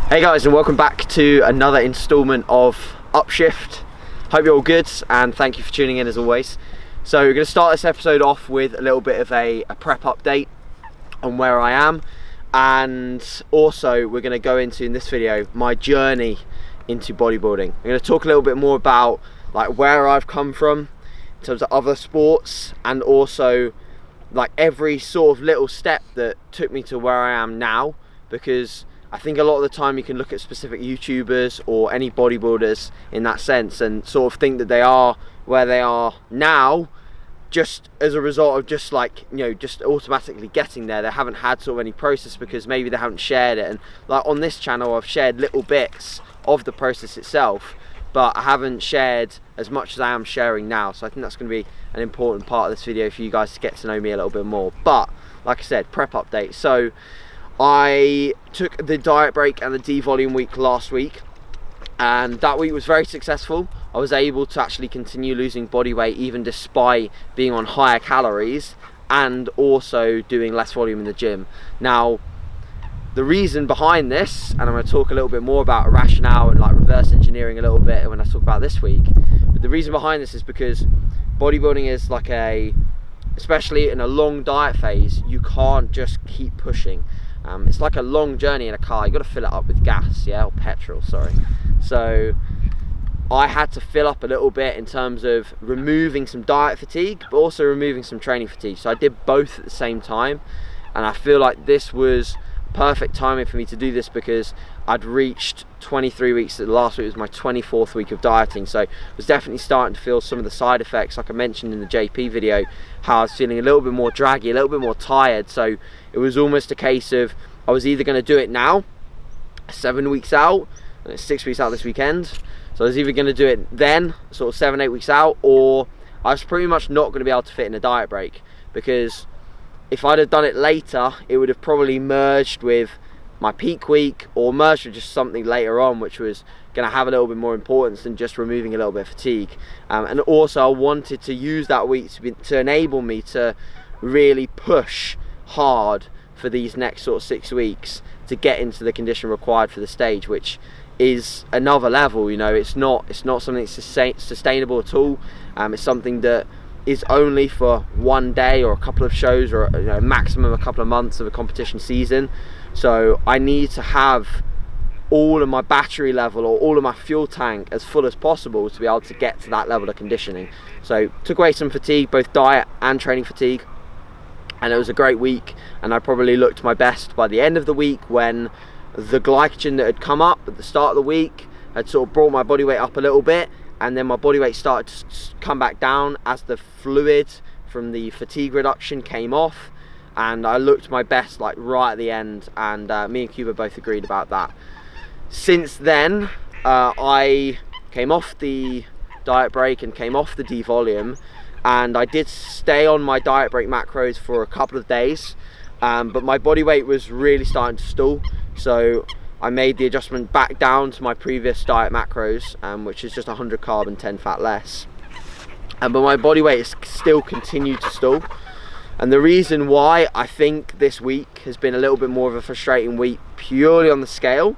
Hey guys, and welcome back to another installment of Upshift. Hope you're all good and thank you for tuning in as always. So we're going to start this episode off with a little bit of a prep update on where I am, and also we're going to go into, in this video, my journey into bodybuilding. I'm going to talk a little bit more about like where I've come from in terms of other sports, and also like every sort of little step that took me to where I am now, because I think a lot of the time you can look at specific YouTubers or any bodybuilders in that sense and sort of think that they are where they are now just as a result of just like, you know, just automatically getting there. They haven't had sort of any process because maybe they haven't shared it. And like on this channel I've shared little bits of the process itself, but I haven't shared as much as I am sharing now. So I think that's going to be an important part of this video for you guys to get to know me a little bit more. But like I said, prep update. So I took the diet break and the devolume week last week, and that week was very successful. I was able to actually continue losing body weight even despite being on higher calories and also doing less volume in the gym. Now, the reason behind this, and I'm going to talk a little bit more about rationale and like reverse engineering a little bit when I talk about this week, but the reason behind this is because bodybuilding is like especially in a long diet phase, you can't just keep pushing. It's like a long journey in a car. You got to fill it up with gas, yeah, or petrol, sorry. So I had to fill up a little bit in terms of removing some diet fatigue, but also removing some training fatigue. So I did both at the same time, and I feel like this was perfect timing for me to do this because I'd reached 23 weeks. The last week was my 24th week of dieting, so I was definitely starting to feel some of the side effects, like I mentioned in the JP video, how I was feeling a little bit more draggy, a little bit more tired. So it was almost a case of I was either going to do it now, 7 weeks out, and it's 6 weeks out this weekend, so I was either going to do it then, sort of 7-8 weeks out, or I was pretty much not going to be able to fit in a diet break, because if I'd have done it later, it would have probably merged with my peak week or merged with just something later on, which was going to have a little bit more importance than just removing a little bit of fatigue. And also I wanted to use that week to enable me to really push hard for these next sort of 6 weeks to get into the condition required for the stage, which is another level. You know, it's not something that's sustainable at all. It's something that is only for one day or a couple of shows, or you know, maximum a couple of months of a competition season. So I need to have all of my battery level or all of my fuel tank as full as possible to be able to get to that level of conditioning. So took away some fatigue, both diet and training fatigue, and it was a great week. And I probably looked my best by the end of the week when the glycogen that had come up at the start of the week had sort of brought my body weight up a little bit, and then my body weight started to come back down as the fluid from the fatigue reduction came off, and I looked my best like right at the end, and me and Cuba both agreed about that. Since then I came off the diet break and came off the devolume, and I did stay on my diet break macros for a couple of days, but my body weight was really starting to stall, so I made the adjustment back down to my previous diet macros, which is just 100 carb and 10 fat less. But my body weight has still continued to stall. And the reason why I think this week has been a little bit more of a frustrating week purely on the scale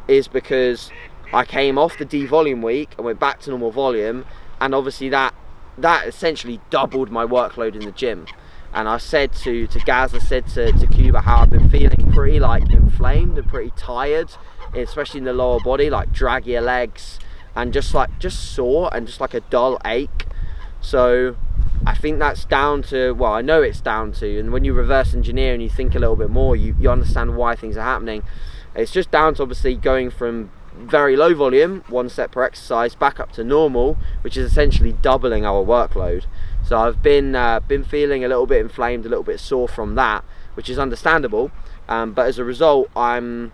is because I came off the devolume week and went back to normal volume, and obviously that essentially doubled my workload in the gym. And I said to Gaz, I said to Cuba how I've been feeling pretty like inflamed and pretty tired, especially in the lower body, like draggier legs and just sore and just like a dull ache. So I think that's down to, well, I know it's down to, and when you reverse engineer and you think a little bit more, you understand why things are happening. It's just down to obviously going from very low volume, 1 set per exercise, back up to normal, which is essentially doubling our workload. So I've been feeling a little bit inflamed, a little bit sore from that, which is understandable. But as a result, I'm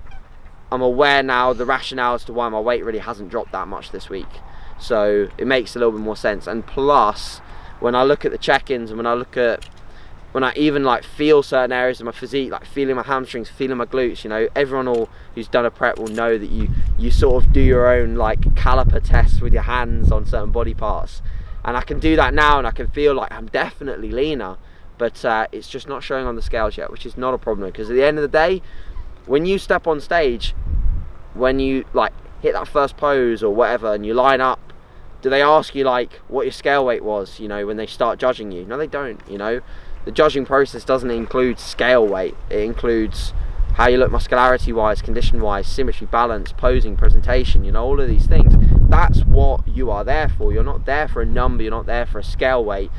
aware now the rationale as to why my weight really hasn't dropped that much this week. So it makes a little bit more sense. And plus, when I look at the check-ins and when I even like feel certain areas of my physique, like feeling my hamstrings, feeling my glutes, you know, everyone who's done a prep will know that you sort of do your own like caliper tests with your hands on certain body parts. And I can do that now, and I can feel like I'm definitely leaner, but it's just not showing on the scales yet, which is not a problem, because at the end of the day, when you step on stage, when you like hit that first pose or whatever and you line up, do they ask you like what your scale weight was, you know, when they start judging you? No, they don't. You know, the judging process doesn't include scale weight. It includes how you look muscularity wise, condition wise, symmetry, balance, posing, presentation, you know, all of these things. That's what you are there for. You're not there for a number, you're not there for a scale weight.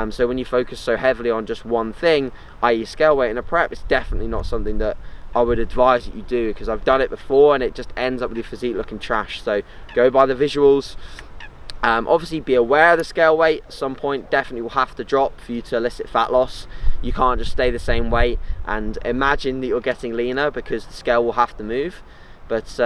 So when you focus so heavily on just one thing, i.e. scale weight in a prep, it's definitely not something that I would advise that you do, because I've done it before and it just ends up with your physique looking trash. So go by the visuals. Obviously be aware of the scale weight. At some point definitely will have to drop for you to elicit fat loss. You can't just stay the same weight and imagine that you're getting leaner, because the scale will have to move. But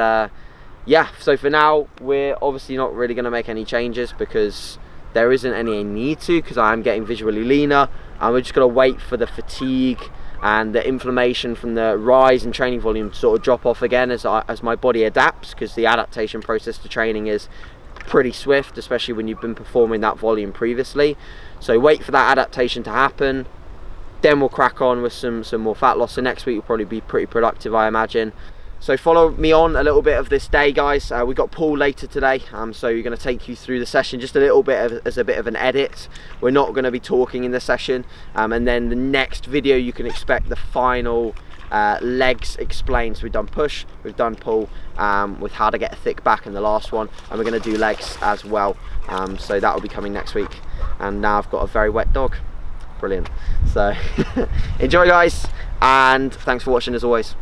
yeah, so for now we're obviously not really going to make any changes because there isn't any need to, because I am getting visually leaner, and we're just going to wait for the fatigue and the inflammation from the rise in training volume to sort of drop off again as my body adapts, because the adaptation process to training is pretty swift, especially when you've been performing that volume previously. So wait for that adaptation to happen, then we'll crack on with some more fat loss. So next week will probably be pretty productive, I imagine. So follow me on a little bit of this day, guys. We got Paul later today, so you're going to take you through the session just a little bit as a bit of an edit. We're not going to be talking in the session, and then the next video you can expect the final legs explained. So we've done push, we've done pull, with how to get a thick back in the last one, and we're going to do legs as well. So that will be coming next week. And now I've got a very wet dog. Brilliant. So enjoy, guys, and thanks for watching as always.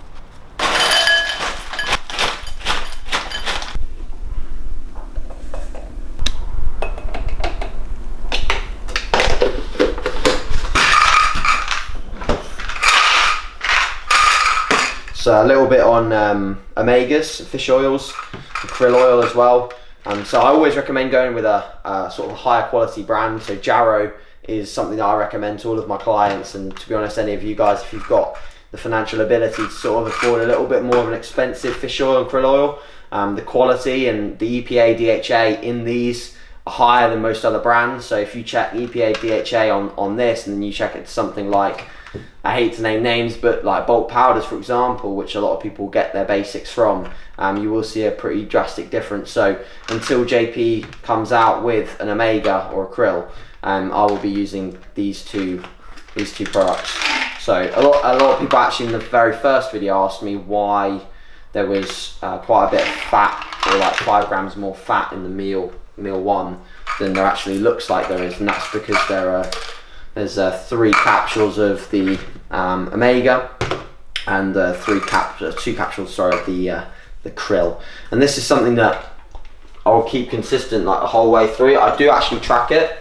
So a little bit on omegas, fish oils, krill oil as well. So I always recommend going with a sort of higher quality brand. So Jarrow is something that I recommend to all of my clients, and to be honest, any of you guys, if you've got the financial ability to sort of afford a little bit more of an expensive fish oil and krill oil, the quality and the EPA, DHA in these are higher than most other brands. So if you check EPA, DHA on this, and then you check it to something like, I hate to name names, but like bulk powders, for example, which a lot of people get their basics from, you will see a pretty drastic difference. So until JP comes out with an omega or a krill, I will be using these two products. So a lot of people actually in the very first video asked me why there was quite a bit of fat, or like 5 grams more fat in the meal one than there actually looks like there is, and that's because there's 3 capsules of the omega and 2 capsules, sorry, of the krill. And this is something that I'll keep consistent like the whole way through. I do actually track it.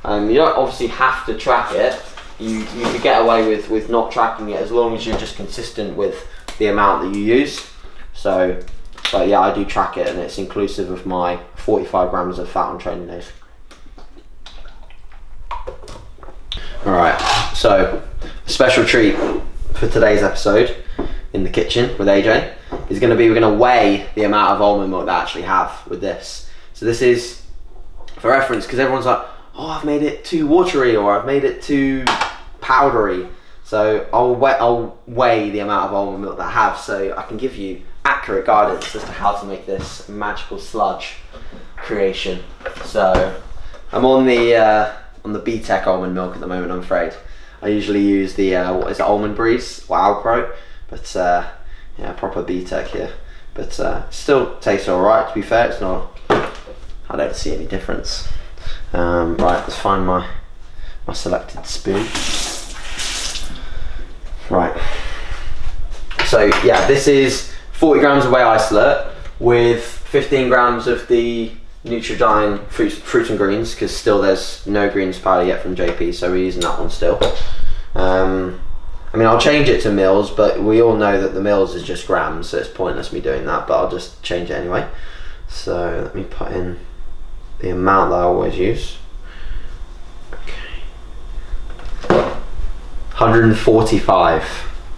You don't obviously have to track it. You could get away with not tracking it as long as you're just consistent with the amount that you use. So, but yeah, I do track it, and it's inclusive of my 45 grams of fat on training days. Alright, so a special treat for today's episode in the kitchen with AJ is going to be, we're going to weigh the amount of almond milk that I actually have with this. So this is for reference, because everyone's like, oh, I've made it too watery, or I've made it too powdery. So I'll weigh the amount of almond milk that I have, so I can give you accurate guidance as to how to make this magical sludge creation. So I'm on the B-Tech almond milk at the moment, I'm afraid. I usually use the, what is it, Almond Breeze or Alpro, but yeah, proper B-Tech here. But still tastes alright, to be fair. It's not, I don't see any difference. Right, let's find my selected spoon. Right, so yeah, this is 40 grams of whey isolate with 15 grams of the Nutridyne fruit and greens, because still there's no greens powder yet from JP, so we're using that one still. I mean, I'll change it to mils, but we all know that the mils is just grams, so it's pointless me doing that, but I'll just change it anyway. So let me put in the amount that I always use. Okay, 145.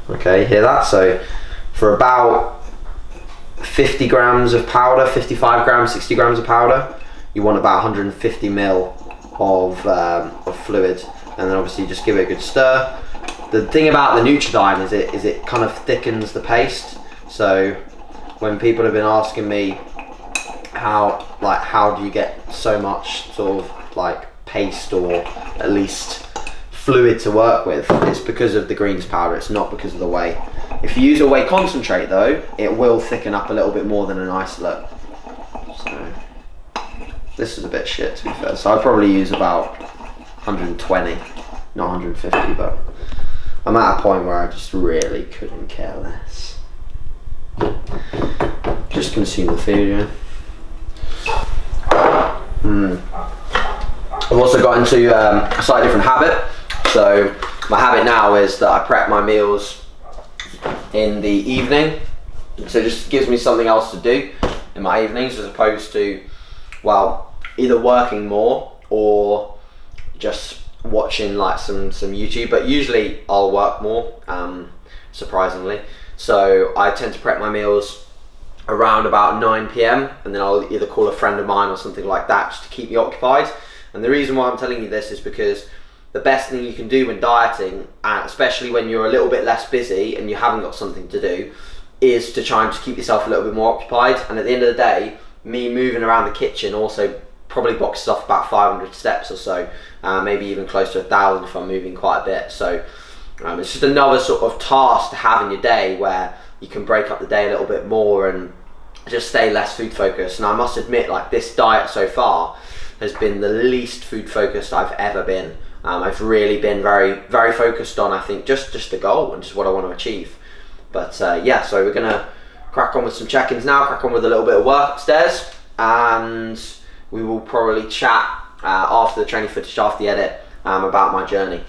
Okay, hear that? So for about 50 grams of powder, 55 grams, 60 grams of powder, you want about 150 ml of fluid, and then obviously just give it a good stir. The thing about the Nutridyne is it kind of thickens the paste, so when people have been asking me how do you get so much sort of like paste or at least fluid to work with, it's because of the greens powder, it's not because of the whey. If you use a whey concentrate though, it will thicken up a little bit more than an isolate. So this is a bit shit, to be fair, so I'd probably use about 120, not 150, but I'm at a point where I just really couldn't care less. Just consume the food, yeah. I've also got into a slightly different habit. So my habit now is that I prep my meals in the evening. So it just gives me something else to do in my evenings, as opposed to, well, either working more or just watching like some YouTube. But usually I'll work more, surprisingly. So I tend to prep my meals around about 9 PM, and then I'll either call a friend of mine or something like that just to keep me occupied. And the reason why I'm telling you this is because the best thing you can do when dieting, especially when you're a little bit less busy and you haven't got something to do, is to try and just keep yourself a little bit more occupied. And at the end of the day, me moving around the kitchen also probably boxes off about 500 steps or so, maybe even close to 1,000 if I'm moving quite a bit. So it's just another sort of task to have in your day where you can break up the day a little bit more and just stay less food focused. And I must admit, like, this diet so far has been the least food focused I've ever been. I've really been very, very focused on, I think, just the goal and just what I want to achieve. But yeah, so we're gonna crack on with some check-ins now, crack on with a little bit of work upstairs, and we will probably chat after the training footage, after the edit, about my journey.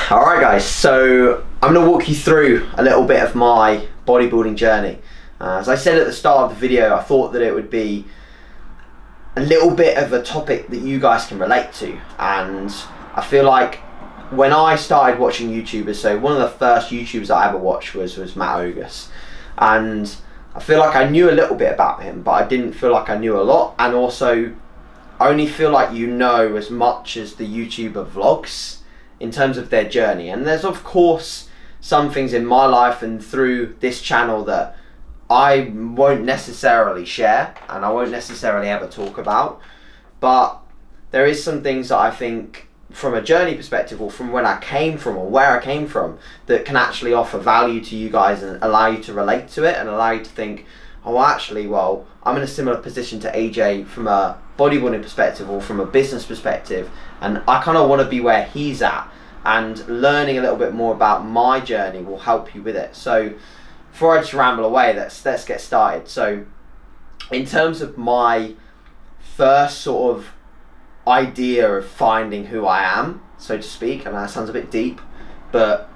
Alright guys, so I'm going to walk you through a little bit of my bodybuilding journey. As I said at the start of the video, I thought that it would be a little bit of a topic that you guys can relate to, and I feel like when I started watching YouTubers, so one of the first YouTubers I ever watched was Matt Ogus, and I feel like I knew a little bit about him, but I didn't feel like I knew a lot, and also I only feel like you know as much as the YouTuber vlogs in terms of their journey. And there's of course some things in my life and through this channel that I won't necessarily share and I won't necessarily ever talk about, but there is some things that I think from a journey perspective, or from when I came from or where I came from, that can actually offer value to you guys and allow you to relate to it and allow you to think, oh, actually, well, I'm in a similar position to AJ from a bodybuilding perspective or from a business perspective, and I kind of want to be where he's at, and learning a little bit more about my journey will help you with it. So before I just ramble away, let's get started. So in terms of my first sort of idea of finding who I am, so to speak, and that sounds a bit deep, but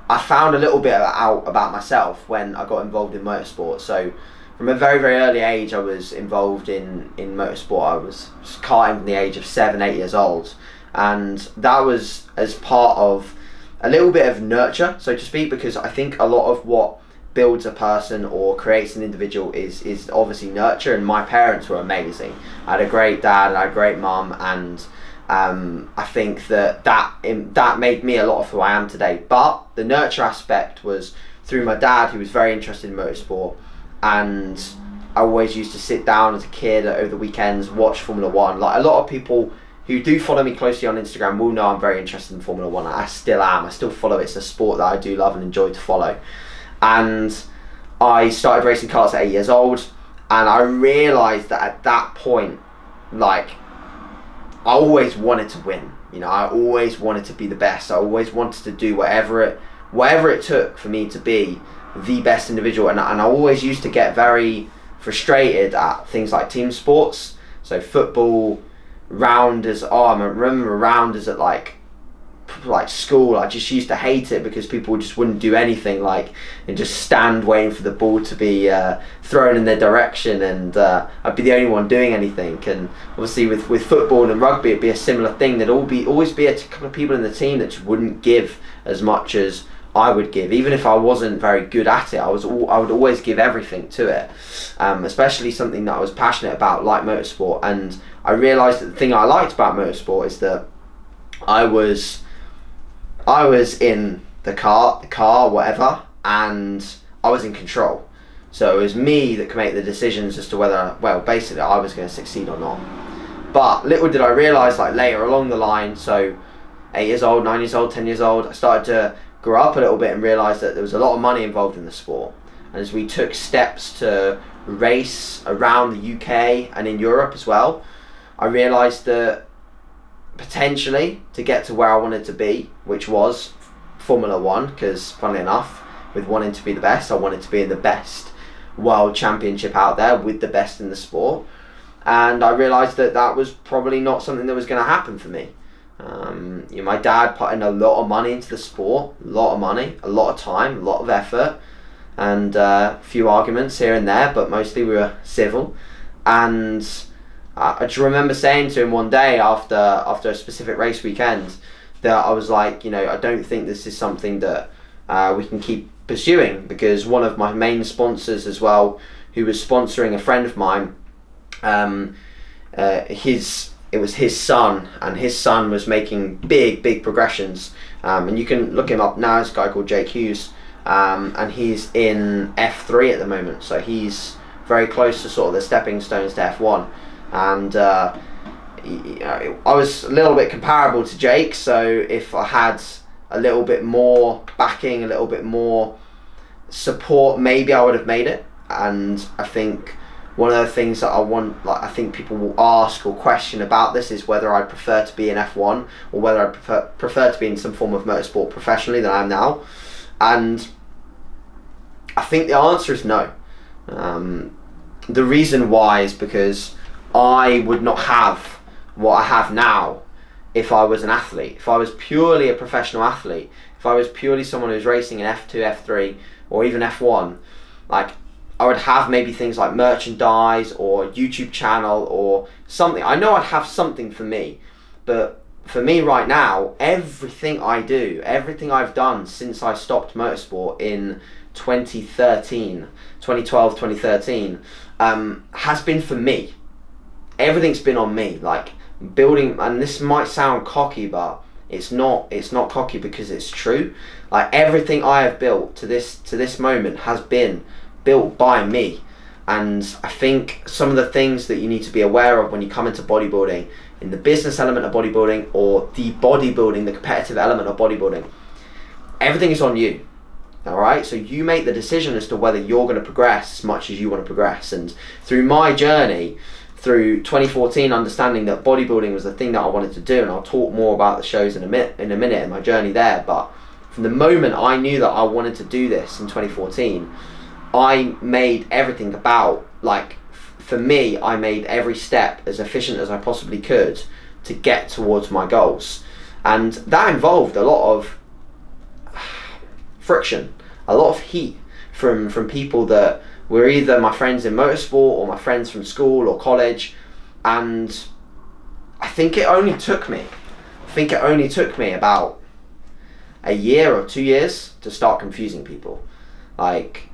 I found a little bit out about myself when I got involved in motorsport. So from a very, very early age, I was involved in motorsport. I was karting from the age of 7, 8 years old. And that was as part of a little bit of nurture, so to speak, because I think a lot of what builds a person or creates an individual is obviously nurture, and my parents were amazing. I had a great dad and I had a great mum, and I think that made me a lot of who I am today. But the nurture aspect was through my dad, who was very interested in motorsport, and I always used to sit down as a kid over the weekends, watch Formula One. Like a lot of people who do follow me closely on Instagram will know I'm very interested in Formula One. I still am. I still follow it. It's a sport that I do love and enjoy to follow. And I started racing karts at 8 years old, and I realised that at that point, like, I always wanted to win. You know, I always wanted to be the best. I always wanted to do whatever it took for me to be the best individual. And I always used to get very frustrated at things like team sports. So football, rounders. I remember rounders at like school. I just used to hate it because people just wouldn't do anything, like, and just stand waiting for the ball to be thrown in their direction, and I'd be the only one doing anything. And obviously with football and rugby, it'd be a similar thing. There'd always be a couple of people in the team that just wouldn't give as much as I would give. Even if I wasn't very good at it, I would always give everything to it, especially something that I was passionate about, like motorsport. And I realised that the thing I liked about motorsport is that I was in the car, whatever, and I was in control. So it was me that could make the decisions as to whether, well, basically I was going to succeed or not. But little did I realise, like, later along the line, so 8 years old, 9 years old, 10 years old, I started to grow up a little bit and realise that there was a lot of money involved in the sport. And as we took steps to race around the UK and in Europe as well, I realised that potentially to get to where I wanted to be, which was Formula One, because funnily enough, with wanting to be the best, I wanted to be in the best world championship out there with the best in the sport. And I realised that was probably not something that was going to happen for me. My dad put in a lot of money into the sport, a lot of money, a lot of time, a lot of effort, and a few arguments here and there, but mostly we were civil. And I just remember saying to him one day after a specific race weekend that I was like, I don't think this is something that we can keep pursuing, because one of my main sponsors as well, who was sponsoring a friend of mine, it was his son, and his son was making big progressions, and you can look him up now. It's a guy called Jake Hughes, and he's in F3 at the moment, so he's very close to sort of the stepping stones to F1. And I was a little bit comparable to Jake, so if I had a little bit more backing, a little bit more support, maybe I would have made it. And I think one of the things that I think people will ask or question about this is whether I prefer to be in F1 or whether I prefer to be in some form of motorsport professionally than I am now. And I think the answer is no. The reason why is because I would not have what I have now if I was an athlete. If I was purely a professional athlete, if I was purely someone who's racing in F2, F3, or even F1, like, I would have maybe things like merchandise or YouTube channel or something. I know I'd have something for me, but for me right now, everything I do, everything I've done since I stopped motorsport in 2012, 2013, has been for me. Everything's been on me, like building, and this might sound cocky, but it's not cocky because it's true. Like, everything I have built to this moment has been built by me. And I think some of the things that you need to be aware of when you come into bodybuilding, in the business element of bodybuilding or the competitive element of bodybuilding, everything is on you. All right, so you make the decision as to whether you're going to progress as much as you want to progress. And through my journey, through 2014, understanding that bodybuilding was the thing that I wanted to do, and I'll talk more about the shows in a minute in my journey there. But from the moment I knew that I wanted to do this in 2014, I made everything about, like, for me, I made every step as efficient as I possibly could to get towards my goals. And that involved a lot of friction, a lot of heat from people that were either my friends in motorsport or my friends from school or college. And I think it only took me about a year or 2 years to start confusing people. Like,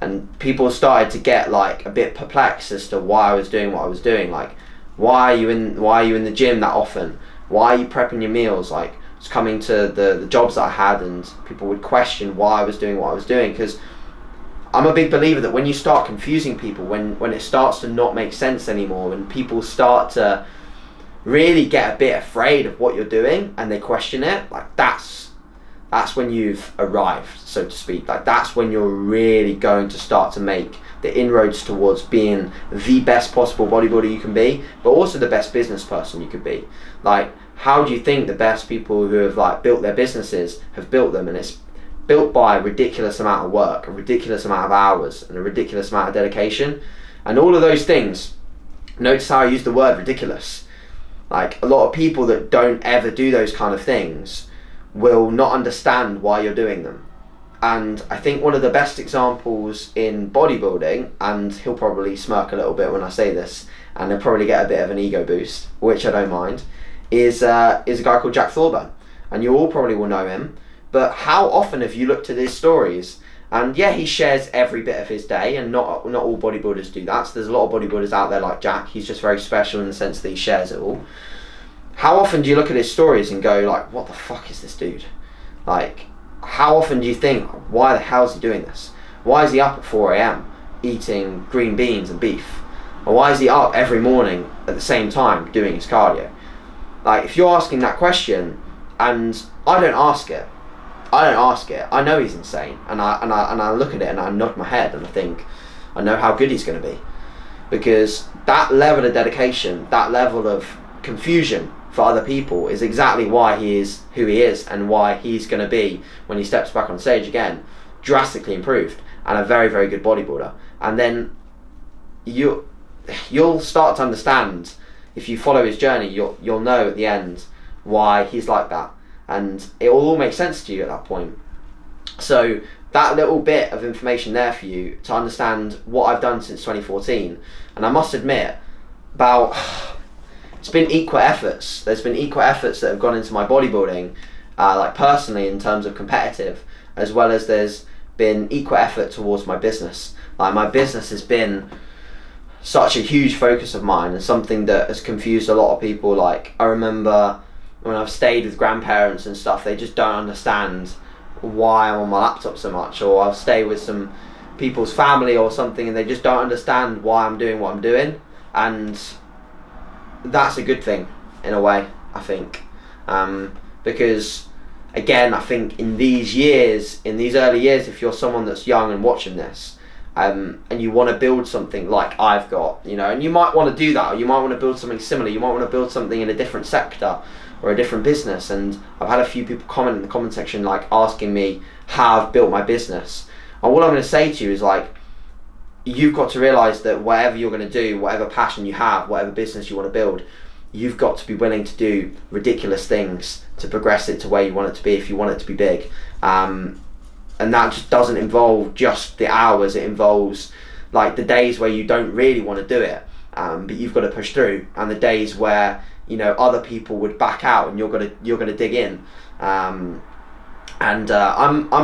and people started to get like a bit perplexed as to why I was doing what I was doing. Like, why are you in the gym that often? Why are you prepping your meals? Like, I was coming to the jobs that I had, and people would question why I was doing what I was doing, because I'm a big believer that when you start confusing people, when it starts to not make sense anymore, when people start to really get a bit afraid of what you're doing and they question it, like, that's when you've arrived, so to speak. Like, that's when you're really going to start to make the inroads towards being the best possible bodybuilder you can be, but also the best business person you could be. Like, how do you think the best people who have like built their businesses have built them? And it's built by a ridiculous amount of work, a ridiculous amount of hours, and a ridiculous amount of dedication. And all of those things, notice how I use the word ridiculous. Like, a lot of people that don't ever do those kind of things will not understand why you're doing them. And I think one of the best examples in bodybuilding, and he'll probably smirk a little bit when I say this, and he'll probably get a bit of an ego boost, which I don't mind, is a guy called Jack Thorburn. And you all probably will know him, but how often have you looked at his stories? And yeah, he shares every bit of his day, and not all bodybuilders do that. So there's a lot of bodybuilders out there like Jack. He's just very special in the sense that he shares it all. How often do you look at his stories and go like, what the fuck is this dude? Like, how often do you think, why the hell is he doing this? Why is he up at 4 a.m. eating green beans and beef? Or why is he up every morning at the same time doing his cardio? Like, if you're asking that question, and I don't ask it, I know he's insane, and I look at it and I nod my head and I think, I know how good he's going to be. Because that level of dedication, that level of confusion for other people is exactly why he is who he is, and why he's going to be, when he steps back on stage again, drastically improved and a very, very good bodybuilder. And then you'll start to understand, if you follow his journey, you'll know at the end why he's like that, and it will all make sense to you at that point. So that little bit of information there for you to understand what I've done since 2014, and I must admit, it's been equal efforts. There's been equal efforts that have gone into my bodybuilding, like personally in terms of competitive, as well as there's been equal effort towards my business. Like, my business has been such a huge focus of mine, and something that has confused a lot of people. Like, I remember when I've stayed with grandparents and stuff, they just don't understand why I'm on my laptop so much, or I'll stay with some people's family or something and they just don't understand why I'm doing what I'm doing. And that's a good thing in a way, I think, because again, I think in these early years, if you're someone that's young and watching this, and you want to build something like I've got, and you might want to do that, or you might want to build something similar, you might want to build something in a different sector or a different business. And I've had a few people comment in the comment section, like, asking me how I've built my business. And what I'm going to say to you is, like, you've got to realise that whatever you're going to do, whatever passion you have, whatever business you want to build, you've got to be willing to do ridiculous things to progress it to where you want it to be, if you want it to be big. And that just doesn't involve just the hours. It involves, like, the days where you don't really want to do it, but you've got to push through, and the days where other people would back out and you're gonna dig in. I'm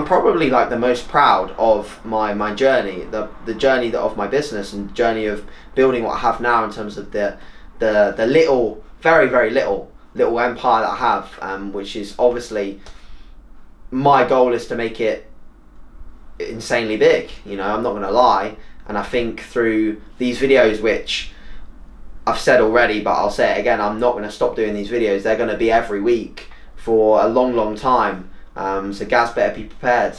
probably, like, the most proud of my journey, the journey of my business, and the journey of building what I have now, in terms of the little, very, very little empire that I have, which is obviously, my goal is to make it insanely big. I'm not gonna lie, and I think through these videos, which I've said already, but I'll say it again, I'm not going to stop doing these videos. They're going to be every week for a long, long time. So Gaz, better be prepared.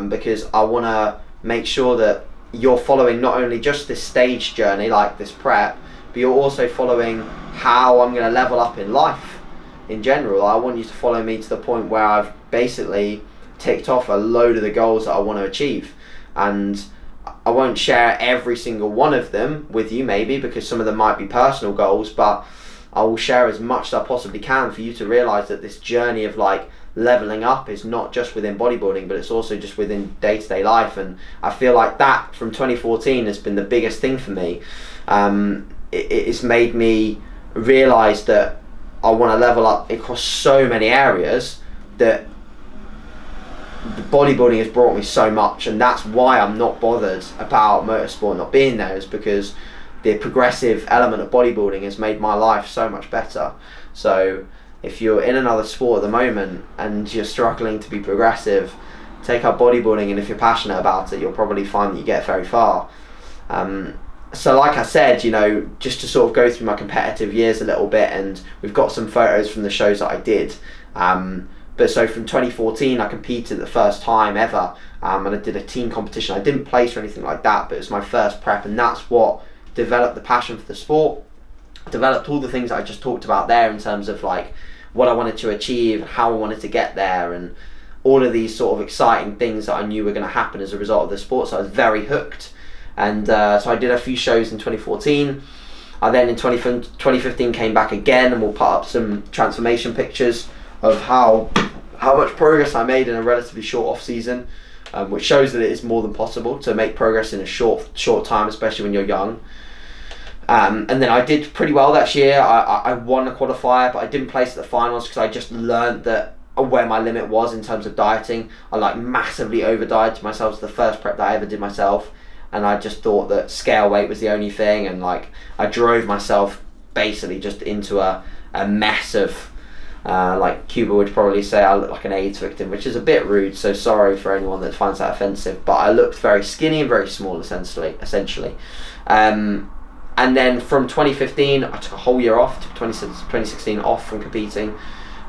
because I want to make sure that you're following not only just this stage journey, like this prep, but you're also following how I'm going to level up in life in general. I want you to follow me to the point where I've basically ticked off a load of the goals that I want to achieve. And I won't share every single one of them with you, maybe, because some of them might be personal goals, but I will share as much as I possibly can for you to realise that this journey of like leveling up is not just within bodybuilding, but it's also just within day-to-day life. And I feel like that from 2014 has been the biggest thing for me. It's made me realise that I want to level up across so many areas, that the bodybuilding has brought me so much, and that's why I'm not bothered about motorsport not being there, is because the progressive element of bodybuilding has made my life so much better. So if you're in another sport at the moment and you're struggling to be progressive, take up bodybuilding, and if you're passionate about it, you'll probably find that you get very far. So like I said, you know, just to sort of go through my competitive years a little bit, and we've got some photos from the shows that I did. But so from 2014, I competed the first time ever, and I did a team competition. I didn't place or anything like that, but it was my first prep, and that's what developed the passion for the sport, developed all the things that I just talked about there in terms of like what I wanted to achieve, how I wanted to get there, and all of these sort of exciting things that I knew were going to happen as a result of the sport. So I was very hooked, and so I did a few shows in 2014. I then in 2015 came back again, and we'll put up some transformation pictures of how much progress I made in a relatively short off season, which shows that it is more than possible to make progress in a short time, especially when you're young. And then I did pretty well that year. I won a qualifier, but I didn't place at the finals because I just learned that where my limit was in terms of dieting. I like massively over dieted to myself. It was the first prep that I ever did myself, and I just thought that scale weight was the only thing, and like I drove myself basically just into a mess of like Cuba would probably say I look like an AIDS victim, which is a bit rude, so sorry for anyone that finds that offensive, but I looked very skinny and very small essentially. And then from 2015 I took a whole year off, took 2016 off from competing,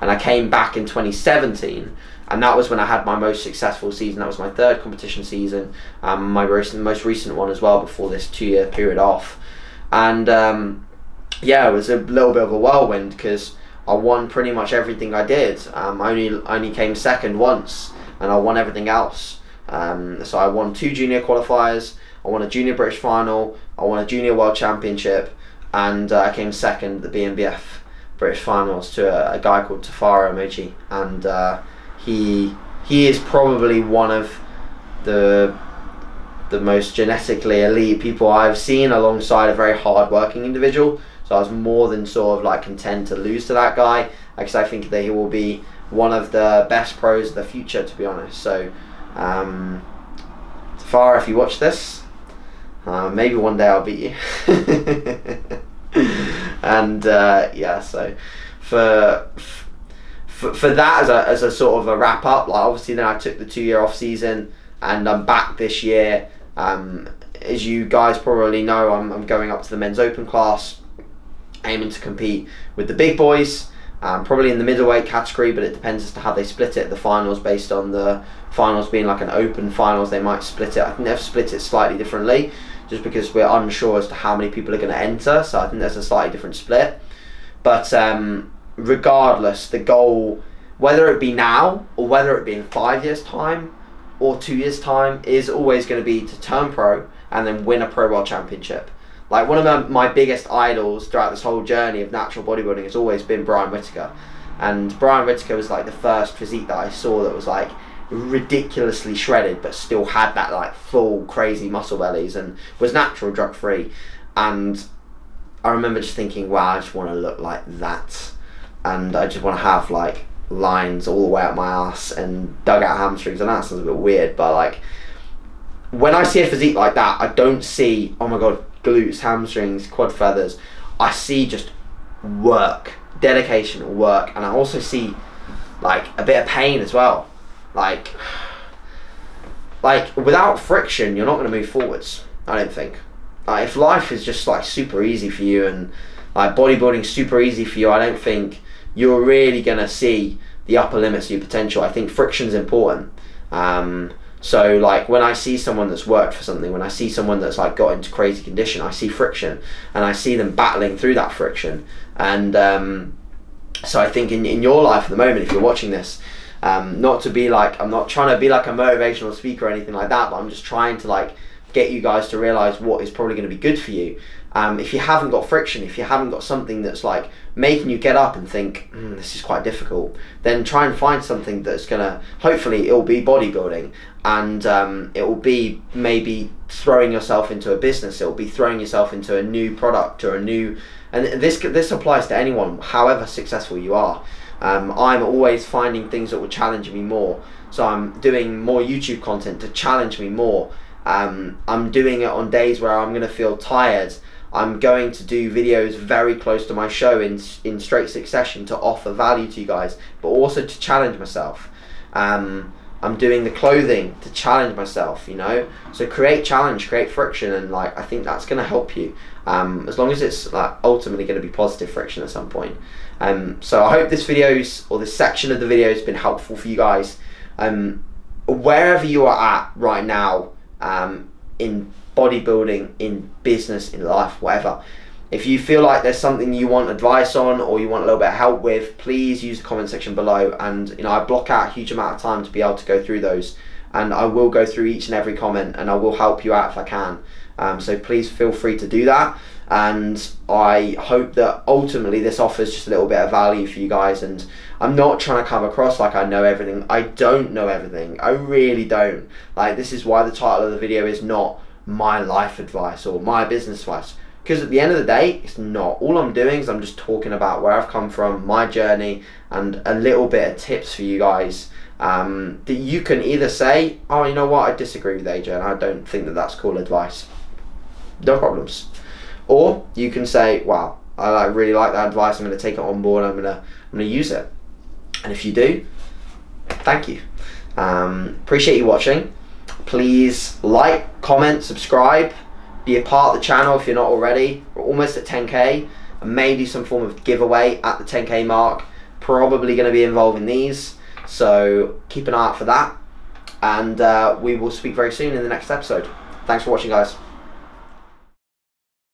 and I came back in 2017, and that was when I had my most successful season. That was my third competition season, my most recent one as well, before this 2-year period off. And yeah, it was a little bit of a whirlwind because I won pretty much everything I did. I only came second once, and I won everything else. So I won 2 junior qualifiers, I won a junior British final, I won a junior world championship, and I came second at the BNBF British finals to a guy called Tafaro Emoji, and he is probably one of the most genetically elite people I've seen, alongside a very hard-working individual. So I was more than sort of like content to lose to that guy, because I think that he will be one of the best pros of the future, to be honest. So Tafara, if you watch this, maybe one day I'll beat you. And yeah, so for that as a sort of a wrap up, like obviously then I took the 2-year off season, and I'm back this year. As you guys probably know, I'm going up to the men's open class, aiming to compete with the big boys, probably in the middleweight category, but it depends as to how they split it at the finals. Based on the finals being like an open finals, they might split it. I think they've split it slightly differently, just because we're unsure as to how many people are going to enter, so I think there's a slightly different split. But regardless, the goal, whether it be now or whether it be in 5 years time or 2 years time, is always going to be to turn pro and then win a pro world championship. Like one of my biggest idols throughout this whole journey of natural bodybuilding has always been Brian Whittaker. And Brian Whittaker was like the first physique that I saw that was like ridiculously shredded, but still had that like full crazy muscle bellies, and was natural, drug free. And I remember just thinking, wow, I just want to look like that, and I just want to have like lines all the way up my ass and dug out hamstrings. And that sounds a bit weird, but like when I see a physique like that, I don't see, oh my god, glutes, hamstrings, quad feathers. I see just work, dedication, work, and I also see like a bit of pain as well. Like without friction, you're not going to move forwards, I don't think. Like if life is just like super easy for you, and like bodybuilding's super easy for you, I don't think you're really going to see the upper limits of your potential. I think friction's important. So like when I see someone that's worked for something, when I see someone that's like got into crazy condition, I see friction and I see them battling through that friction. And so I think in your life at the moment, if you're watching this, not to be like, I'm not trying to be like a motivational speaker or anything like that, but I'm just trying to like get you guys to realize what is probably going to be good for you. If you haven't got friction, if you haven't got something that's like making you get up and think, this is quite difficult, then try and find something that's gonna, hopefully it'll be bodybuilding, and it will be maybe throwing yourself into a business, it will be throwing yourself into a new product or a new, and this applies to anyone, however successful you are. I'm always finding things that will challenge me more, so I'm doing more YouTube content to challenge me more. I'm doing it on days where I'm going to feel tired. I'm going to do videos very close to my show in straight succession to offer value to you guys, but also to challenge myself. I'm doing the clothing to challenge myself, you know. So create challenge, create friction, and like I think that's going to help you. As long as it's like ultimately going to be positive friction at some point. So I hope this video's, or this section of the video, has been helpful for you guys. Wherever you are at right now, in bodybuilding, in business, in life, whatever, if you feel like there's something you want advice on or you want a little bit of help with, please use the comment section below, and you know, I block out a huge amount of time to be able to go through those, and I will go through each and every comment and I will help you out if I can. So please feel free to do that, and I hope that ultimately this offers just a little bit of value for you guys. And I'm not trying to come across like I know everything. I don't know everything. I really don't. Like, this is why the title of the video is not my life advice or my business advice, because at the end of the day, it's not. All I'm doing is I'm just talking about where I've come from, my journey, and a little bit of tips for you guys, that you can either say, oh, you know what, I disagree with AJ and I don't think that that's cool advice. No problems. Or you can say, wow, I really like that advice, I'm going to take it on board, I'm going to use it. And if you do, thank you. Appreciate you watching. Please like, comment, subscribe, be a part of the channel if you're not already. We're almost at 10k. I may do some form of giveaway at the 10k mark. Probably going to be involving these, so keep an eye out for that. And we will speak very soon in the next episode. Thanks for watching, guys.